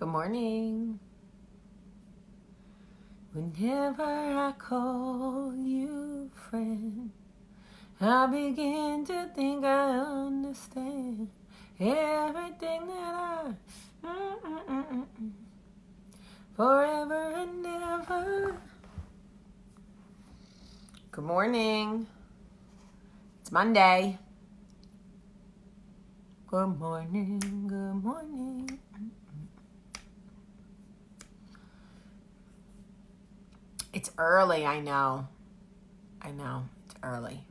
Good morning. Whenever I call you friend, I begin to think I understand everything that forever and ever. Good morning. It's Monday. Good morning, good morning. It's early, I know. It's early.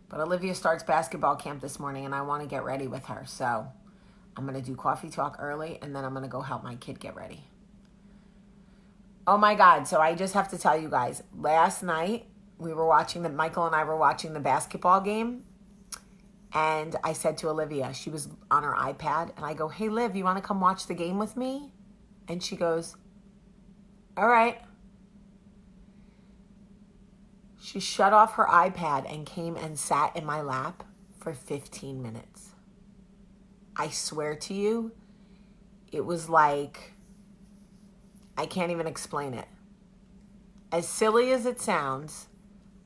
But Olivia starts basketball camp this morning and I want to get ready with her. So I'm going to do coffee talk early and then I'm going to go help my kid get ready. Oh my God. So I just have to tell you guys, last night Michael and I were watching the basketball game. And I said to Olivia, she was on her iPad, and I go, "Hey, Liv, you want to come watch the game with me?" And she goes, "All right." She shut off her iPad and came and sat in my lap for 15 minutes. I swear to you, it was like, I can't even explain it. As silly as it sounds,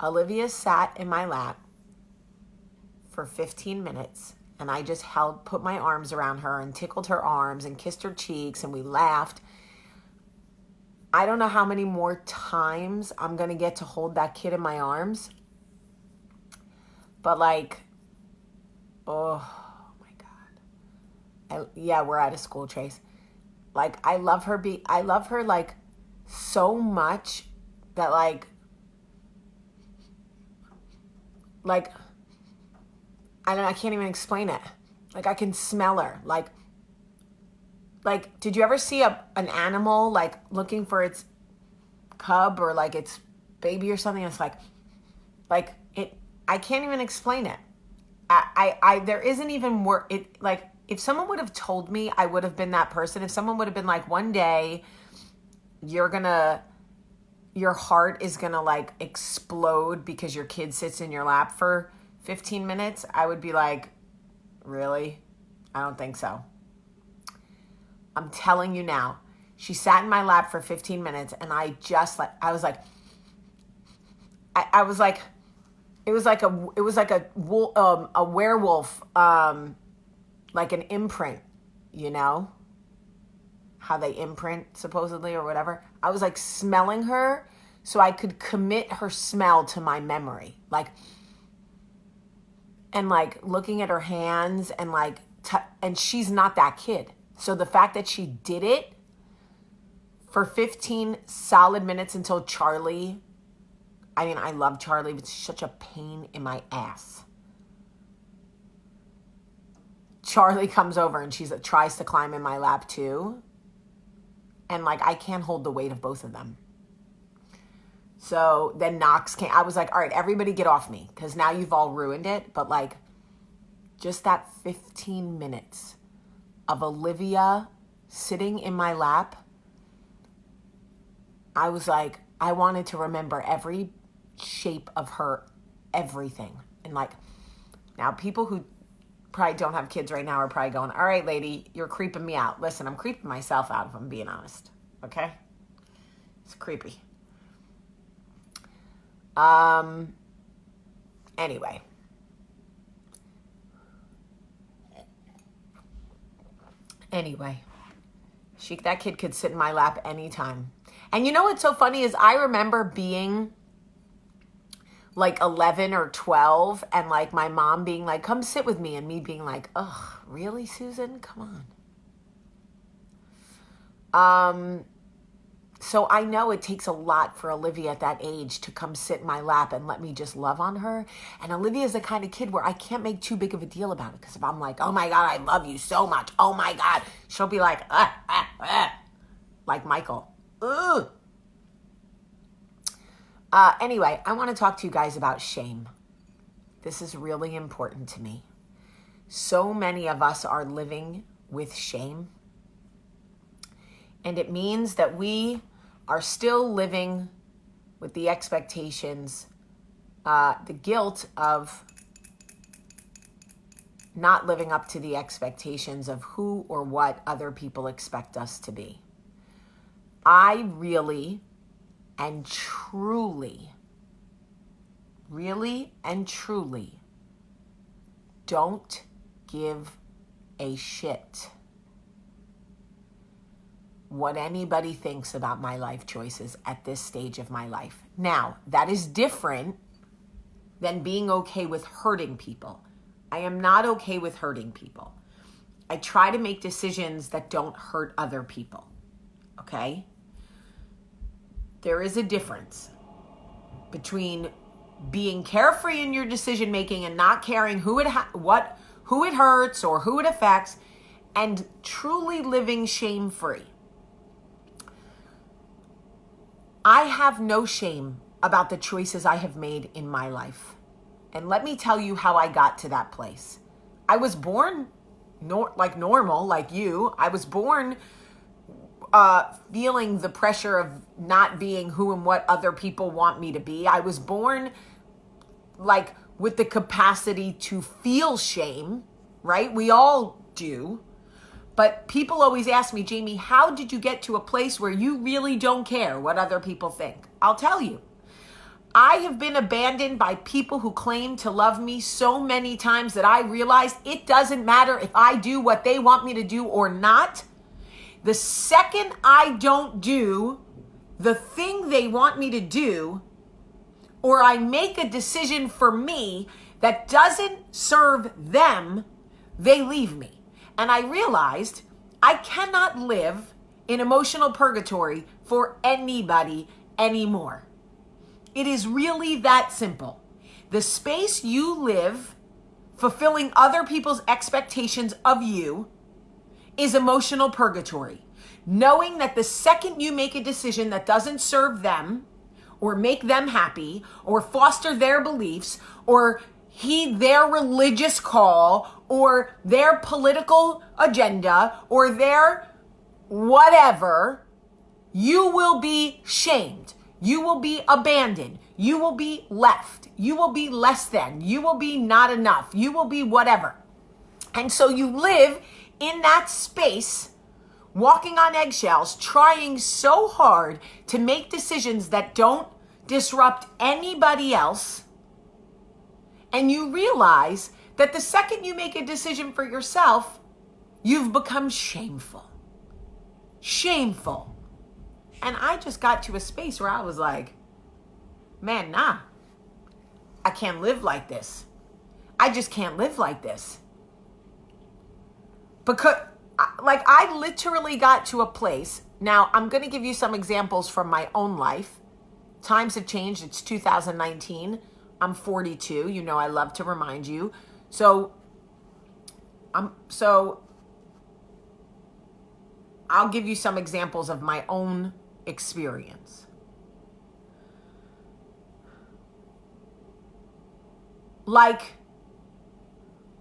Olivia sat in my lap for 15 minutes and I just put my arms around her and tickled her arms and kissed her cheeks and we laughed. I don't know how many more times I'm going to get to hold that kid in my arms. But oh my God. Yeah, we're out of school, Trace. I love her so much that I can't even explain it. I can smell her. Did you ever see an animal looking for its cub or its baby or something? It's I can't even explain it. There isn't even word. If someone would have told me, I would have been that person. If someone would have been one day your heart is gonna explode because your kid sits in your lap for 15 minutes, I would be like, really? I don't think so. I'm telling you now. She sat in my lap for 15 minutes and it was like a werewolf, like an imprint, you know? How they imprint supposedly or whatever. I was smelling her so I could commit her smell to my memory. And looking at her hands and and she's not that kid. So the fact that she did it for 15 solid minutes until Charlie, I love Charlie, but she's such a pain in my ass. Charlie comes over and she tries to climb in my lap too. And I can't hold the weight of both of them. So then Knox came. I was like, all right, everybody get off me because now you've all ruined it. But just that 15 minutes of Olivia sitting in my lap, I was like, I wanted to remember every shape of her, everything. And now people who probably don't have kids right now are probably going, all right, lady, you're creeping me out. Listen, I'm creeping myself out if I'm being honest. Okay? It's creepy. Anyway. That kid could sit in my lap anytime. And you know what's so funny is I remember being 11 or 12 and my mom being come sit with me and me being ugh, really, Susan? Come on. So I know it takes a lot for Olivia at that age to come sit in my lap and let me just love on her. And Olivia's the kind of kid where I can't make too big of a deal about it. Because if I'm oh my God, I love you so much. Oh my God. She'll be like Michael. Ugh. Anyway, I want to talk to you guys about shame. This is really important to me. So many of us are living with shame. And it means that we are still living with the expectations, the guilt of not living up to the expectations of who or what other people expect us to be. I really and truly don't give a shit what anybody thinks about my life choices at this stage of my life. Now, that is different than being okay with hurting people. I am not okay with hurting people. I try to make decisions that don't hurt other people, okay? There is a difference between being carefree in your decision making and not caring who it hurts or who it affects, and truly living shame-free. I have no shame about the choices I have made in my life. And let me tell you how I got to that place. I was born normal, like you. I was born feeling the pressure of not being who and what other people want me to be. I was born like with the capacity to feel shame, right? We all do. But people always ask me, Jamie, how did you get to a place where you really don't care what other people think? I'll tell you. I have been abandoned by people who claim to love me so many times that I realized it doesn't matter if I do what they want me to do or not. The second I don't do the thing they want me to do, or I make a decision for me that doesn't serve them, they leave me. And I realized I cannot live in emotional purgatory for anybody anymore. It is really that simple. The space you live, fulfilling other people's expectations of you, is emotional purgatory. Knowing that the second you make a decision that doesn't serve them, or make them happy, or foster their beliefs, or heed their religious call, or their political agenda, or their whatever, you will be shamed. You will be abandoned. You will be left. You will be less than. You will be not enough. You will be whatever. And so you live in that space, walking on eggshells, trying so hard to make decisions that don't disrupt anybody else. And you realize that the second you make a decision for yourself, you've become shameful. Shameful. And I just got to a space where I was like, man, nah, I can't live like this. I just can't live like this. Because, like, I literally got to a place. Now, I'm going to give you some examples from my own life. Times have changed. It's 2019. I'm 42. You know, I love to remind you. So I'll give you some examples of my own experience. Like,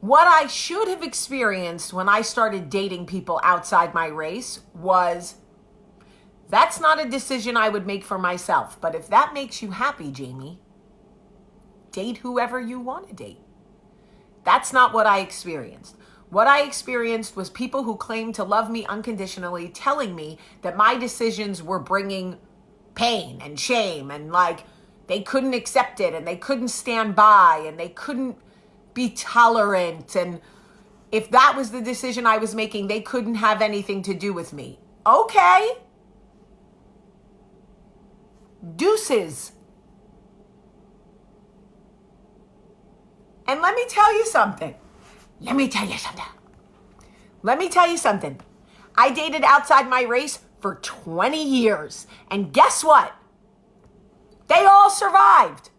what I should have experienced when I started dating people outside my race was, that's not a decision I would make for myself. But if that makes you happy, Jamie, date whoever you want to date. That's not what I experienced. What I experienced was people who claimed to love me unconditionally telling me that my decisions were bringing pain and shame, and like they couldn't accept it and they couldn't stand by and they couldn't be tolerant. And if that was the decision I was making, they couldn't have anything to do with me. Okay. Deuces. And let me tell you something. I dated outside my race for 20 years. And guess what? They all survived.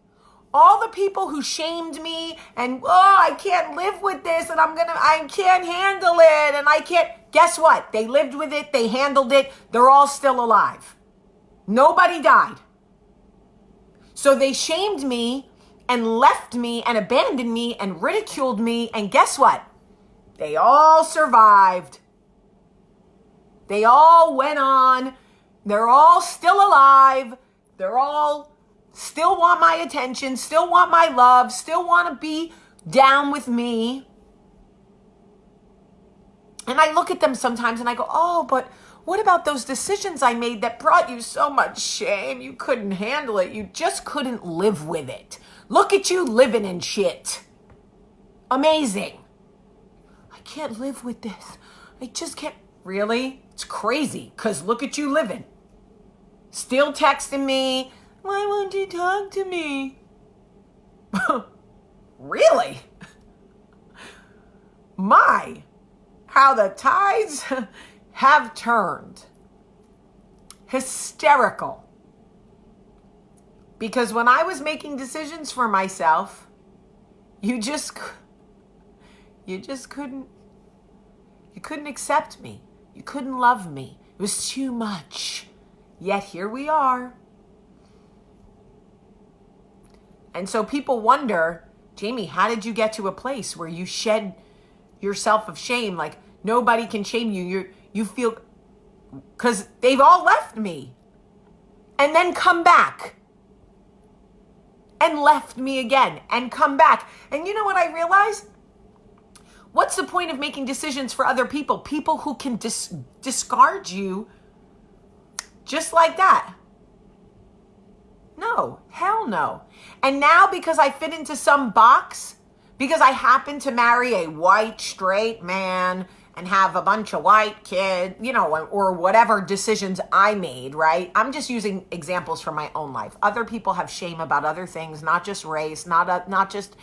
All the people who shamed me and, I can't live with this and I can't handle it and I can't. Guess what? They lived with it. They handled it. They're all still alive. Nobody died. So they shamed me and left me and abandoned me and ridiculed me. And guess what? They all survived. They all went on. They're all still alive. They're all still want my attention, still want my love, still want to be down with me. And I look at them sometimes and I go, oh, but what about those decisions I made that brought you so much shame? You couldn't handle it. You just couldn't live with it. Look at you living in shit. Amazing. I can't live with this. I just can't. Really? It's crazy, because look at you living. Still texting me. Why won't you talk to me? Really? My, how the tides have turned. Hysterical. Because when I was making decisions for myself, you couldn't accept me. You couldn't love me. It was too much. Yet here we are. And so people wonder, Jamie, how did you get to a place where you shed yourself of shame? Like nobody can shame you. You feel, because they've all left me and then come back and left me again and come back. And you know what I realized? What's the point of making decisions for other people? People who can discard you just like that. No, hell no. And now because I fit into some box, because I happen to marry a white, straight man and have a bunch of white kids, or whatever decisions I made, right? I'm just using examples from my own life. Other people have shame about other things, not just race, not just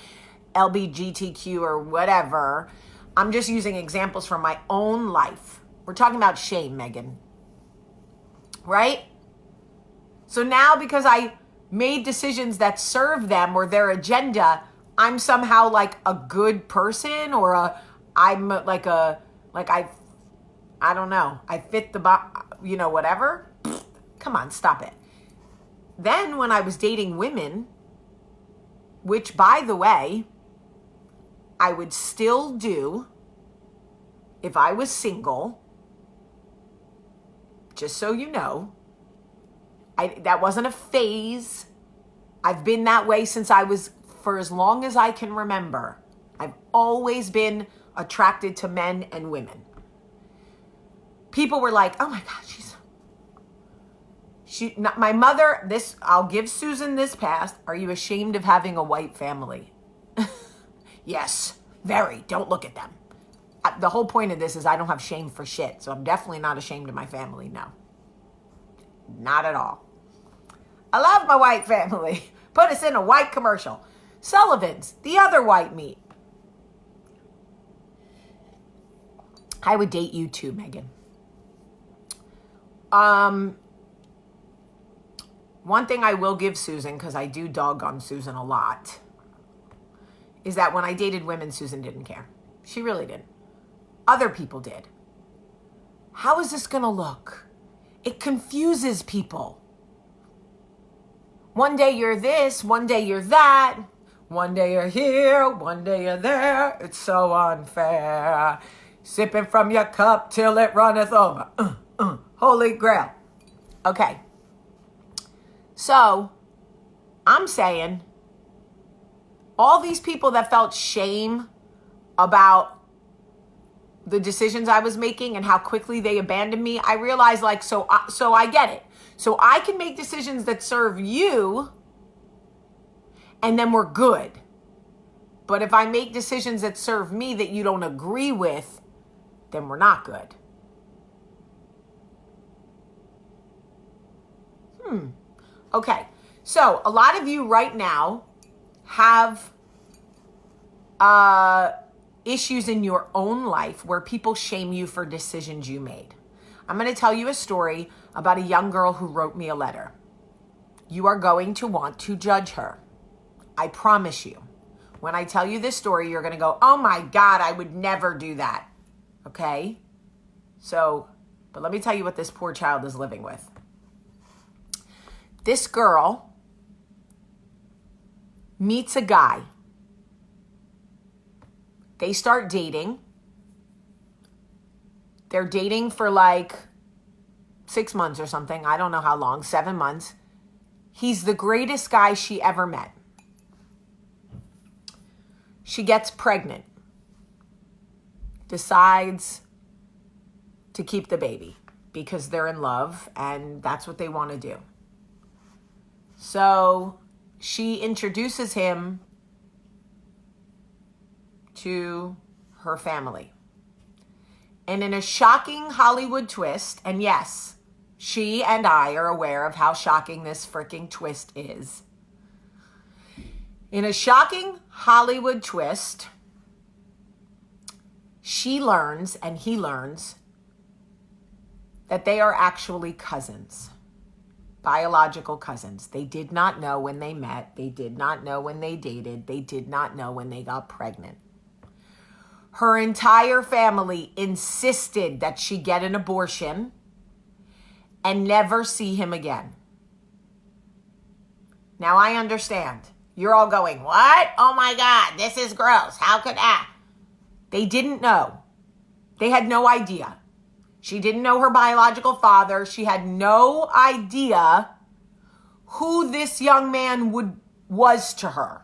LGBTQ or whatever. I'm just using examples from my own life. We're talking about shame, Megan. Right? So now because I made decisions that serve them or their agenda, I'm somehow like a good person, or I don't know. I fit the box, whatever. Come on, stop it. Then when I was dating women, which by the way, I would still do if I was single, just so you know. That wasn't a phase. I've been that way for as long as I can remember. I've always been attracted to men and women. People were like, oh my God, my mother, I'll give Susan this pass. Are you ashamed of having a white family? Yes, very. Don't look at them. The whole point of this is I don't have shame for shit. So I'm definitely not ashamed of my family. No, not at all. I love my white family. Put us in a white commercial. Sullivan's, the other white meat. I would date you too, Megan. One thing I will give Susan, because I do dog on Susan a lot, is that when I dated women, Susan didn't care. She really didn't. Other people did. How is this going to look? It confuses people. One day you're this, one day you're that, one day you're here, one day you're there. It's so unfair. Sipping from your cup till it runneth over. Holy grail. Okay. So, I'm saying, all these people that felt shame about the decisions I was making and how quickly they abandoned me, I realized so I get it. So I can make decisions that serve you and then we're good. But if I make decisions that serve me that you don't agree with, then we're not good. Okay. So a lot of you right now have issues in your own life where people shame you for decisions you made. I'm going to tell you a story about a young girl who wrote me a letter. You are going to want to judge her. I promise you. When I tell you this story, you're going to go, oh my God, I would never do that. Okay? But let me tell you what this poor child is living with. This girl meets a guy. They start dating. They're dating for 6 months or something. I don't know how long, 7 months. He's the greatest guy she ever met. She gets pregnant. Decides to keep the baby because they're in love and that's what they want to do. So she introduces him to her family. And in a shocking Hollywood twist, and yes, she and I are aware of how shocking this freaking twist is. In a shocking Hollywood twist, she learns and he learns that they are actually cousins, biological cousins. They did not know when they met. They did not know when they dated. They did not know when they got pregnant. Her entire family insisted that she get an abortion and never see him again. Now I understand. You're all going, what? Oh my God, this is gross. How could that? They didn't know. They had no idea. She didn't know her biological father. She had no idea who this young man was to her.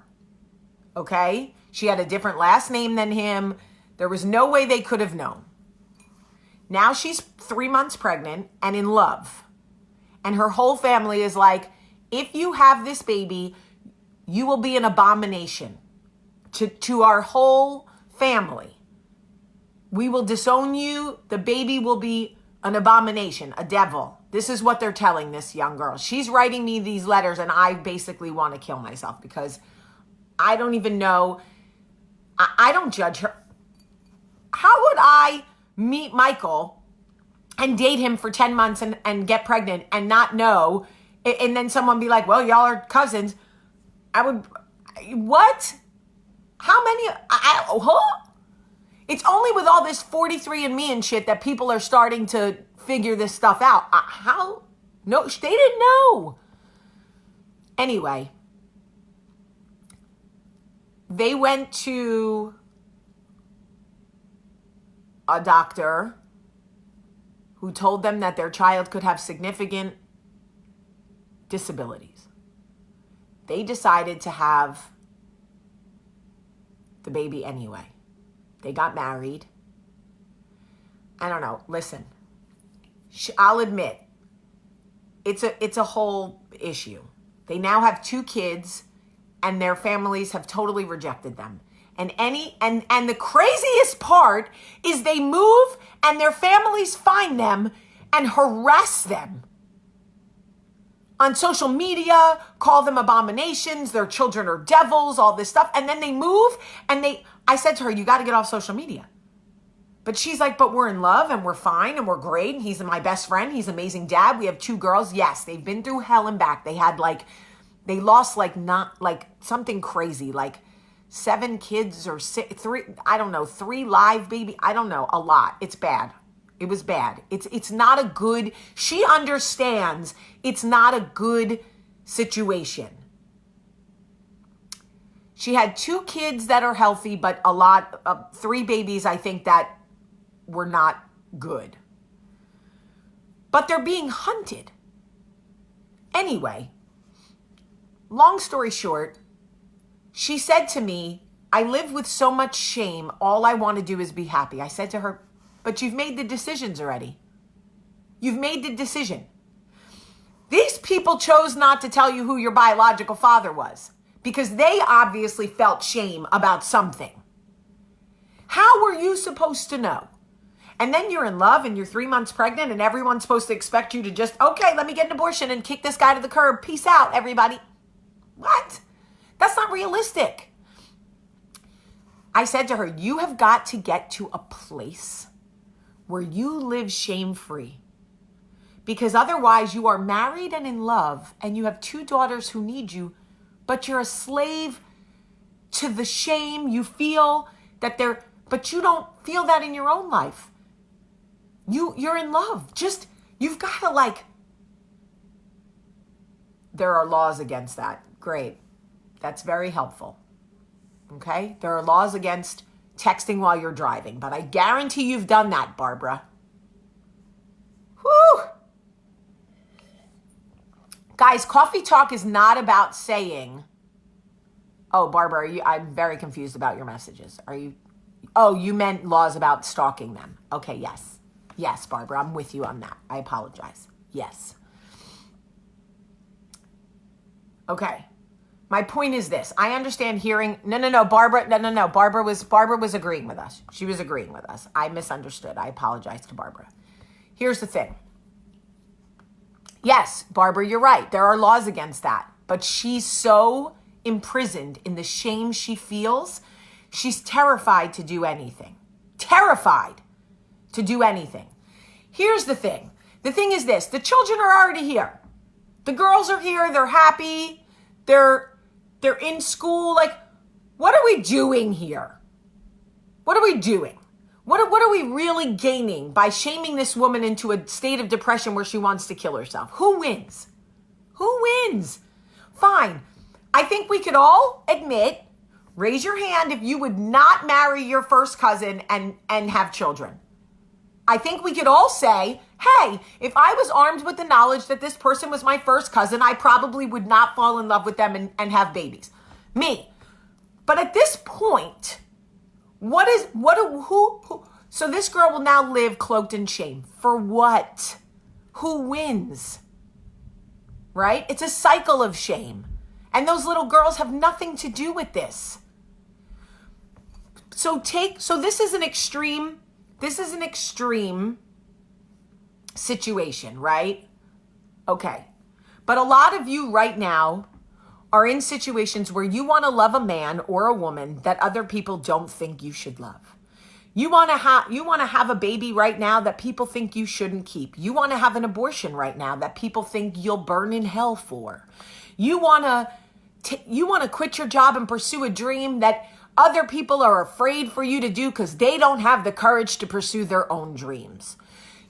Okay? She had a different last name than him. There was no way they could have known. Now she's 3 months pregnant and in love. And her whole family is like, if you have this baby, you will be an abomination to our whole family. We will disown you. The baby will be an abomination, a devil. This is what they're telling this young girl. She's writing me these letters and I basically want to kill myself because I don't even know. I don't judge her. How would I meet Michael and date him for 10 months and get pregnant and not know? And then someone be like, well, y'all are cousins. I would, what? How many? It's only with all this 43andMe and shit that people are starting to figure this stuff out. How? No, they didn't know. Anyway, they went to a doctor who told them that their child could have significant disabilities. They decided to have the baby anyway. They got married. I don't know. Listen, I'll admit, it's a whole issue. They now have 2 kids and their families have totally rejected them. And the craziest part is they move and their families find them and harass them on social media, call them abominations, their children are devils, all this stuff. And then they move and I said to her, you got to get off social media. But she's like, but we're in love and we're fine and we're great. And he's my best friend. He's an amazing dad. We have 2 girls. Yes, they've been through hell and back. They lost something crazy, like 7 kids or 3, I don't know, 3 live baby. I don't know, a lot. It's bad. It was bad. It's not a good, she understands it's not a good situation. She had 2 kids that are healthy, but 3 babies, I think, that were not good. But they're being hunted. Anyway, long story short, she said to me, I live with so much shame. All I want to do is be happy. I said to her, but you've made the decisions already. You've made the decision. These people chose not to tell you who your biological father was because they obviously felt shame about something. How were you supposed to know? And then you're in love and you're 3 months pregnant and everyone's supposed to expect you to just, okay, let me get an abortion and kick this guy to the curb. Peace out, everybody. What? That's not realistic. I said to her, you have got to get to a place where you live shame-free. Because otherwise you are married and in love and you have 2 daughters who need you, but you're a slave to the shame. You feel that but you don't feel that in your own life. You're in love. You've got to there are laws against that. Great. That's very helpful. Okay? There are laws against texting while you're driving, but I guarantee you've done that, Barbara. Whew. Guys, Coffee Talk is not about saying, oh, Barbara, I'm very confused about your messages. You meant laws about stalking them. Okay, yes. Yes, Barbara, I'm with you on that. I apologize. Yes. Okay. My point is this. I understand hearing, Barbara, no. Barbara was agreeing with us. She was agreeing with us. I misunderstood. I apologize to Barbara. Here's the thing. Yes, Barbara, you're right. There are laws against that. But she's so imprisoned in the shame she feels, she's terrified to do anything. Terrified to do anything. Here's the thing. The thing is this. The children are already here. The girls are here. They're happy. They're in school. Like, what are we doing here? What are we doing? What are we really gaining by shaming this woman into a state of depression where she wants to kill herself? Who wins? Who wins? Fine. I think we could all admit, raise your hand if you would not marry your first cousin and have children. I think we could all say, hey, if I was armed with the knowledge that this person was my first cousin, I probably would not fall in love with them and have babies. Me. But at this point, so this girl will now live cloaked in shame. For what? Who wins? Right? It's a cycle of shame. And those little girls have nothing to do with this. So this is an extreme situation, right? Okay. But a lot of you right now are in situations where you want to love a man or a woman that other people don't think you should love. You want to have a baby right now that people think you shouldn't keep. You want to have an abortion right now that people think you'll burn in hell for. You want to quit your job and pursue a dream that other people are afraid for you to do because they don't have the courage to pursue their own dreams.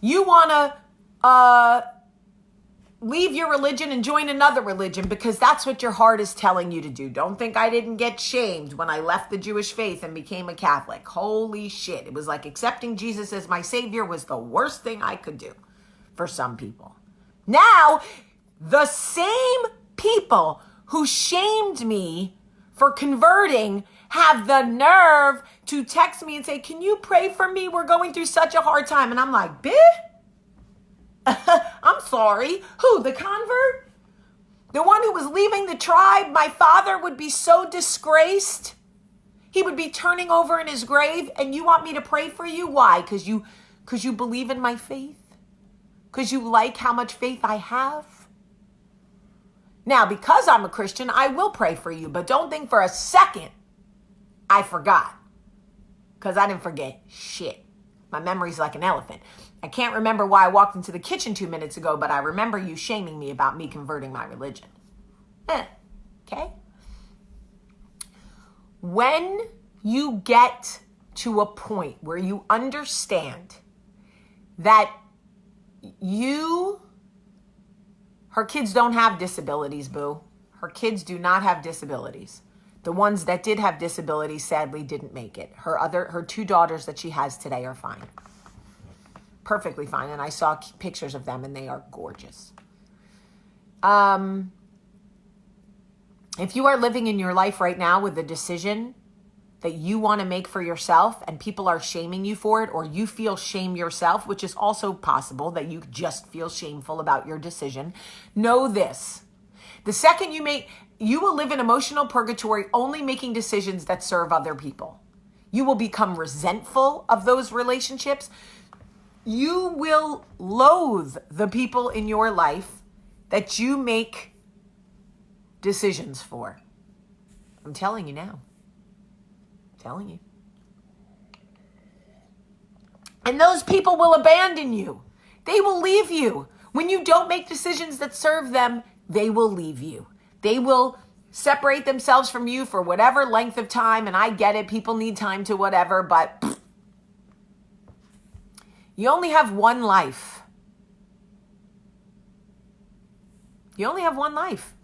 You want to leave your religion and join another religion because that's what your heart is telling you to do. Don't think I didn't get shamed when I left the Jewish faith and became a Catholic. Holy shit. It was like accepting Jesus as my savior was the worst thing I could do for some people. Now, the same people who shamed me for converting have the nerve to text me and say, can you pray for me? We're going through such a hard time. And I'm like, bitch. I'm sorry. Who, the convert? The one who was leaving the tribe? My father would be so disgraced. He would be turning over in his grave, and you want me to pray for you? Why? Because you believe in my faith? Because you like how much faith I have? Now, because I'm a Christian, I will pray for you, but don't think for a second I forgot. Because I didn't forget shit. My memory's like an elephant. I can't remember why I walked into the kitchen 2 minutes ago, but I remember you shaming me about me converting my religion. Okay? When you get to a point where you understand that her kids don't have disabilities, boo. Her kids do not have disabilities. The ones that did have disabilities sadly didn't make it. Her two daughters that she has today are fine. Perfectly fine. And I saw pictures of them and they are gorgeous. If you are living in your life right now with a decision that you want to make for yourself and people are shaming you for it, or you feel shame yourself, which is also possible that you just feel shameful about your decision, know this. The second you will live in emotional purgatory only making decisions that serve other people. You will become resentful of those relationships. You will loathe the people in your life that you make decisions for. I'm telling you now. I'm telling you. And those people will abandon you. They will leave you. When you don't make decisions that serve them, they will leave you. They will separate themselves from you for whatever length of time. And I get it. People need time to whatever, but you only have one life. You only have one life.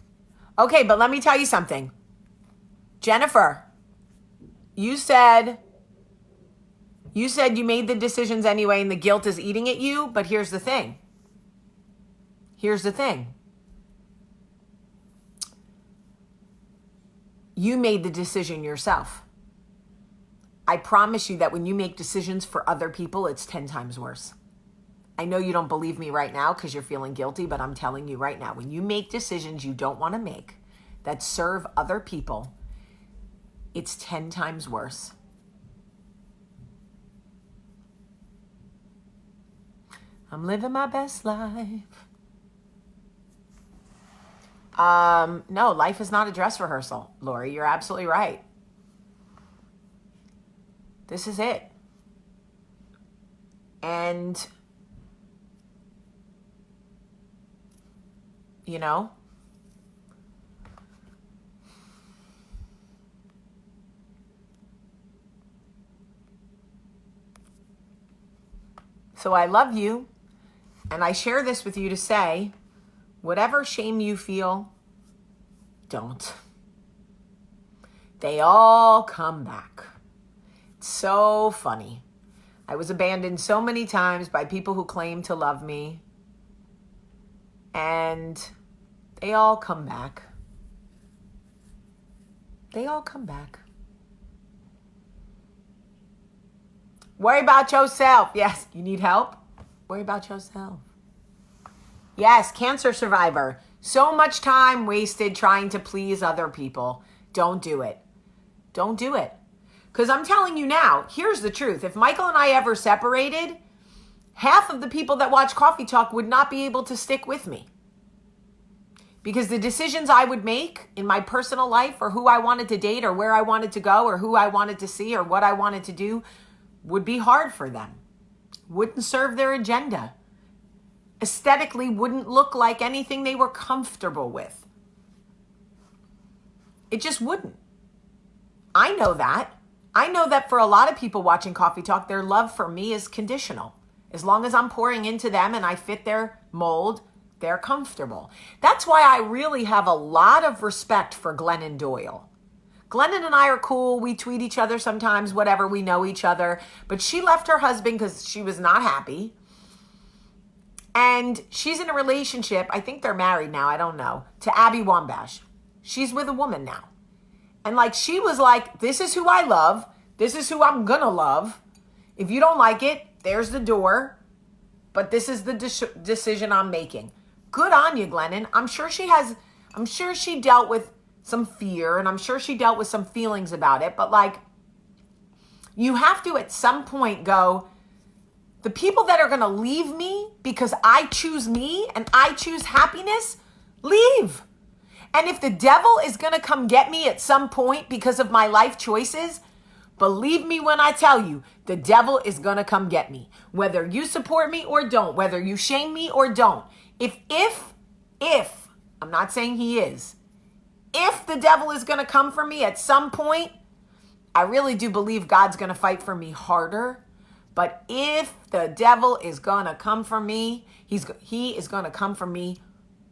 Okay, but let me tell you something. Jennifer, you said you made the decisions anyway and the guilt is eating at you, but here's the thing. You made the decision yourself. I promise you that when you make decisions for other people, it's 10 times worse. I know you don't believe me right now because you're feeling guilty, but I'm telling you right now, when you make decisions you don't want to make that serve other people, it's 10 times worse. I'm living my best life. No, life is not a dress rehearsal, Lori. You're absolutely right. This is it. And, you know, so I love you, and I share this with you to say, whatever shame you feel, don't. They all come back. It's so funny. I was abandoned so many times by people who claim to love me, and they all come back. They all come back. Worry about yourself. Yes, you need help? Worry about yourself. Yes, cancer survivor. So much time wasted trying to please other people. Don't do it. Don't do it. Because I'm telling you now, here's the truth. If Michael and I ever separated, half of the people that watch Coffee Talk would not be able to stick with me. Because the decisions I would make in my personal life, or who I wanted to date, or where I wanted to go, or who I wanted to see, or what I wanted to do, would be hard for them. Wouldn't serve their agenda. Aesthetically wouldn't look like anything they were comfortable with. It just wouldn't. I know that. I know that for a lot of people watching Coffee Talk, their love for me is conditional. As long as I'm pouring into them and I fit their mold, they're comfortable. That's why I really have a lot of respect for Glennon Doyle. Glennon and I are cool. We tweet each other sometimes, whatever. We know each other. But she left her husband because she was not happy. And she's in a relationship. I think they're married now. I don't know. To Abby Wambach. She's with a woman now. And like, she was like, this is who I love. This is who I'm gonna love. If you don't like it, there's the door. But this is the decision I'm making. Good on you, Glennon. I'm sure she dealt with some fear, and I'm sure she dealt with some feelings about it. But like, you have to at some point go, the people that are gonna leave me because I choose me and I choose happiness, leave. And if the devil is going to come get me at some point because of my life choices, believe me when I tell you, the devil is going to come get me. Whether you support me or don't, whether you shame me or don't. If, I'm not saying he is, if the devil is going to come for me at some point, I really do believe God's going to fight for me harder. But if the devil is going to come for me, he is going to come for me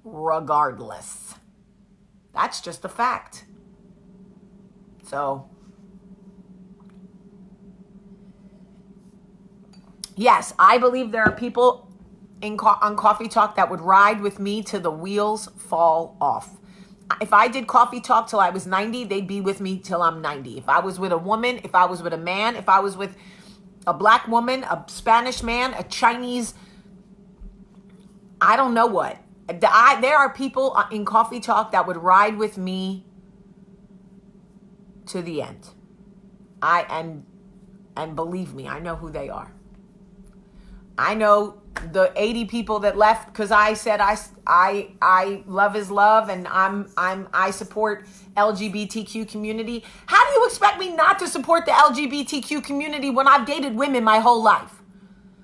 regardless. That's just a fact. So, yes, I believe there are people on Coffee Talk that would ride with me till the wheels fall off. If I did Coffee Talk till I was 90, they'd be with me till I'm 90. If I was with a woman, if I was with a man, if I was with a black woman, a Spanish man, a Chinese, I don't know what. There are people in Coffee Talk that would ride with me to the end. And believe me, I know who they are. I know the 80 people that left because I said I love is love and I support LGBTQ community. How do you expect me not to support the LGBTQ community when I've dated women my whole life?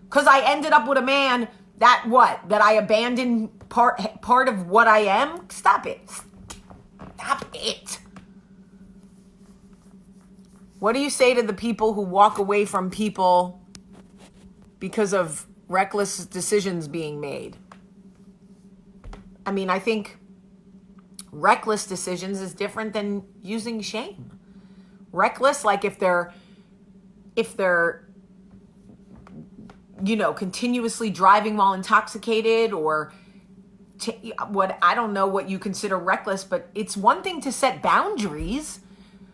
Because I ended up with a man that I abandoned part of what I am? Stop it. Stop it. What do you say to the people who walk away from people because of reckless decisions being made? I mean, I think reckless decisions is different than using shame. Reckless, like if they're continuously driving while intoxicated, or what, I don't know what you consider reckless, but it's one thing to set boundaries.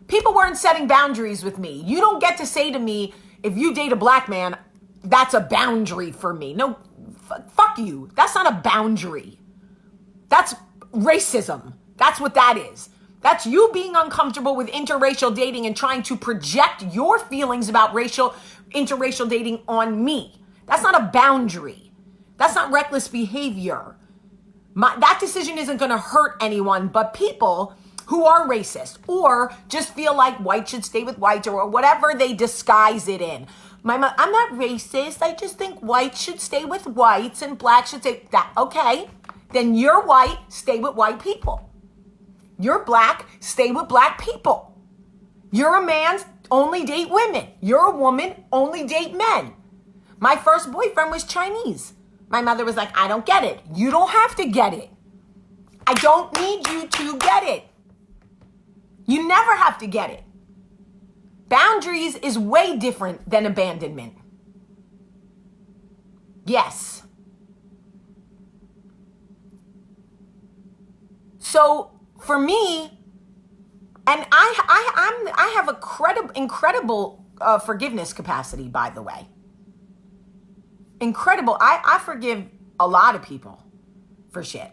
People weren't setting boundaries with me. You don't get to say to me, if you date a black man, that's a boundary for me. No, fuck you. That's not a boundary. That's racism. That's what that is. That's you being uncomfortable with interracial dating and trying to project your feelings about interracial dating on me. That's not a boundary. That's not reckless behavior. That decision isn't going to hurt anyone but people who are racist or just feel like white should stay with whites or whatever they disguise it in. I'm not racist. I just think whites should stay with whites and blacks should stay. Okay, then you're white, stay with white people. You're black, stay with black people. You're a man, only date women. You're a woman, only date men. My first boyfriend was Chinese. My mother was like, I don't get it. You don't have to get it. I don't need you to get it. You never have to get it. Boundaries is way different than abandonment. Yes. So for me, and I have a incredible forgiveness capacity, by the way. Incredible. I forgive a lot of people for shit.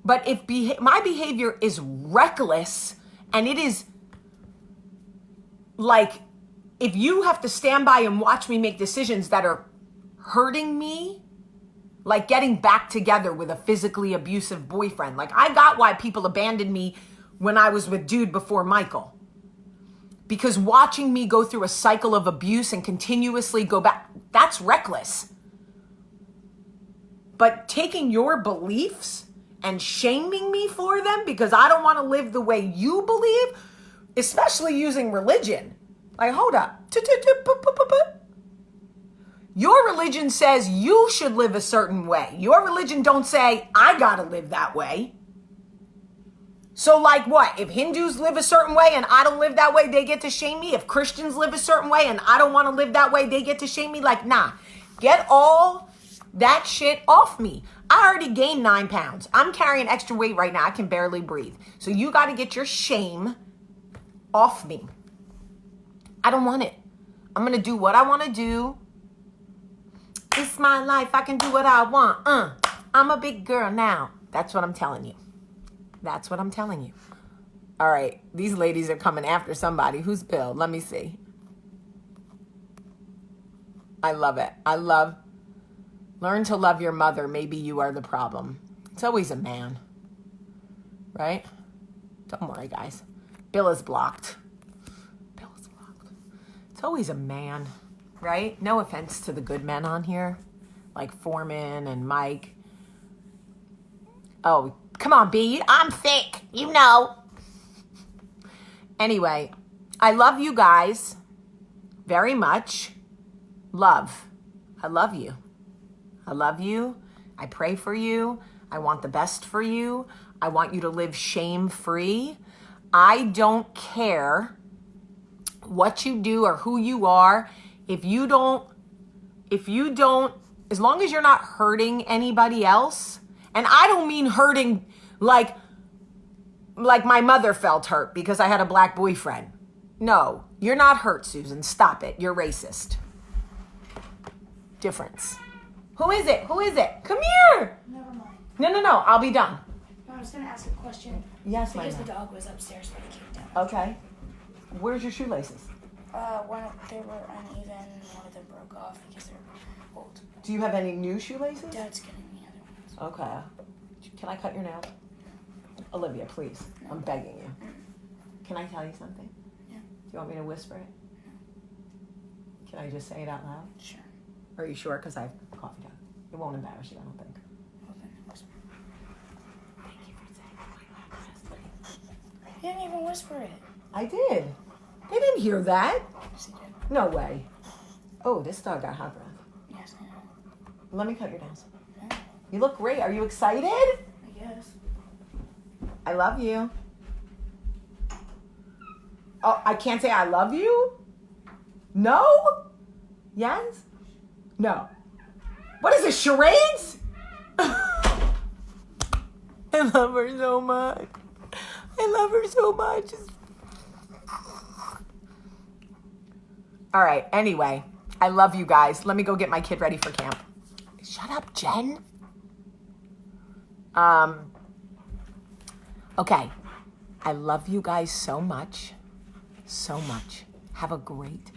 But if my behavior is reckless and it is like, if you have to stand by and watch me make decisions that are hurting me, like getting back together with a physically abusive boyfriend. Like, I got why people abandoned me when I was with dude before Michael. Because watching me go through a cycle of abuse and continuously go back, that's reckless. But taking your beliefs and shaming me for them because I don't want to live the way you believe, especially using religion. Like, hold up. Your religion says you should live a certain way. Your religion don't say, I gotta live that way. So like what? If Hindus live a certain way and I don't live that way, they get to shame me? If Christians live a certain way and I don't want to live that way, they get to shame me? Like, nah. Get all that shit off me. I already gained 9 pounds. I'm carrying extra weight right now. I can barely breathe. So you got to get your shame off me. I don't want it. I'm going to do what I want to do. It's my life. I can do what I want. I'm a big girl now. That's what I'm telling you. That's what I'm telling you. All right. These ladies are coming after somebody. Who's Bill? Let me see. I love it. Learn to love your mother. Maybe you are the problem. It's always a man. Right? Don't worry, guys. Bill is blocked. It's always a man. Right? No offense to the good men on here. Like Foreman and Mike. Oh, come on, B. I'm thick. You know. Anyway, I love you guys very much. Love. I love you. I love you. I pray for you. I want the best for you. I want you to live shame-free. I don't care what you do or who you are. If you don't, as long as you're not hurting anybody else, and I don't mean hurting like my mother felt hurt because I had a black boyfriend. No, you're not hurt, Susan. Stop it. You're racist. Difference. Who is it? Come here. Never mind. No. I'll be done. I was going to ask a question. Yes, my Because love. the dog was upstairs when he came down. Okay. Where's your shoelaces? They were uneven. One of them broke off because they're old. Do you have any new shoelaces? Dad's getting the other ones. Okay. Can I cut your nails? Olivia, please. I'm begging you. Can I tell you something? Yeah. Do you want me to whisper it? Can I just say it out loud? Sure. Are you sure? Because I have coffee down. It won't embarrass you, I don't think. Well, then whisper. Thank you for saying my last. You didn't even whisper it. I did. They didn't hear that. Yes, he did. No way. Oh, this dog got hot breath. Yes, I know. Let me cut your nails. Yeah, You look great. Are you excited? I guess. I love you. Oh, I can't say I love you? No? Yes? No. What is this, charades? I love her so much. All right, anyway, I love you guys. Let me go get my kid ready for camp. Shut up, Jen. Okay. I love you guys so much. So much. Have a great